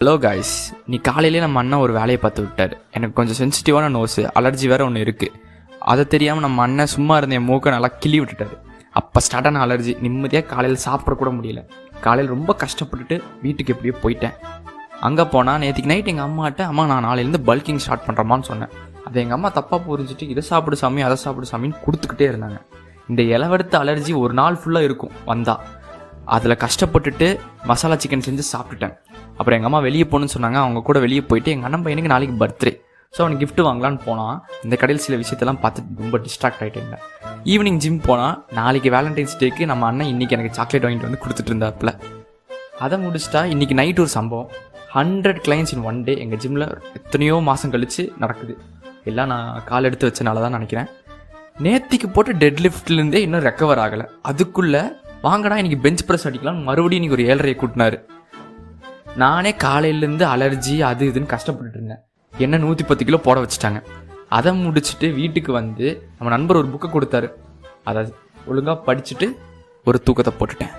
Hello guys, நீ காலையிலே நம்ம அண்ணன் ஒரு வேலையை பார்த்து விட்டார். எனக்கு கொஞ்சம் சென்சிட்டிவான நோஸு, அலர்ஜி வேறு ஒன்று இருக்குது. அதை தெரியாமல் நம்ம அண்ணன் சும்மா இருந்த என் மூக்கை நல்லா கிள்ளி விட்டுட்டாரு. அப்போ ஸ்டார்டான அலர்ஜி. நிம்மதியாக காலையில் சாப்பிடக்கூட முடியல. காலையில் ரொம்ப கஷ்டப்பட்டுட்டு வீட்டுக்கு எப்படியோ போயிட்டேன். அங்கே போனால் நேற்றுக்கு நைட் எங்கள் அம்மாட்ட நான் நாளையிலேருந்து பல்கிங் ஸ்டார்ட் பண்ணுறமான்னு சொன்னேன். அதை எங்கள் அம்மா தப்பாக புரிஞ்சுட்டு இதை சாப்பிடு சாமி அதை சாப்பிடு சாமின்னு கொடுத்துக்கிட்டே இருந்தாங்க. இந்த இலவெடுத்த அலர்ஜி ஒரு நாள் ஃபுல்லாக இருக்கும் வந்தால். அதில் கஷ்டப்பட்டுட்டு மசாலா சிக்கன் செஞ்சு சாப்பிட்டுட்டேன். அப்புறம் எங்கள் அம்மா வெளியே போகணுன்னு சொன்னாங்க. அவங்க கூட வெளியே போயிட்டு எங்கள் அண்ணன் பையனுக்கு நாளைக்கு பர்த்டே, ஸோ அவனுக்கு கிஃப்ட் வாங்கலான்னு போனால் இந்த கடையில் சில விஷயத்தெல்லாம் பார்த்துட்டு ரொம்ப டிஸ்ட்ராக்ட் ஆகிட்டேங்க. ஈவினிங் ஜிம் போனால் நாளைக்கு வேலண்டைன்ஸ் டேக்கு நம்ம அண்ணன் இன்றைக்கி எனக்கு சாக்லேட் வாங்கிட்டு வந்து கொடுத்துட்டு இருந்தாப்புல. அதை முடிச்சிட்டா இன்றைக்கி நைட் ஒரு சம்பவம். 100 கிளைண்ட்ஸ் இன் 1 டே எங்கள் ஜிம்மில் எத்தனையோ மாதம் கழித்து நடக்குது. எல்லாம் நான் கால் எடுத்து வச்சனால தான் நினைக்கிறேன். நேத்திக்கு போட்டு டெட் லிஃப்ட்லேருந்தே இன்னும் ரெக்கவர் ஆகலை. அதுக்குள்ளே வாங்கடா இன்றைக்கி பெஞ்ச் ப்ரெஸ் அடிக்கலாம் மறுபடியும் இன்றைக்கி ஒரு 7:30 கூட்டினாரு. நானே காலையிலேருந்து அலர்ஜி அது இதுன்னு கஷ்டப்பட்டுட்டு இருந்தேன். என்ன 110 கிலோ போட வச்சுட்டாங்க. அதை முடிச்சுட்டு வீட்டுக்கு வந்து நம்ம நண்பர் ஒரு புக்கை கொடுத்தாரு. அதை ஒழுங்காக படிச்சுட்டு ஒரு தூக்கத்தை போட்டுட்டேன்.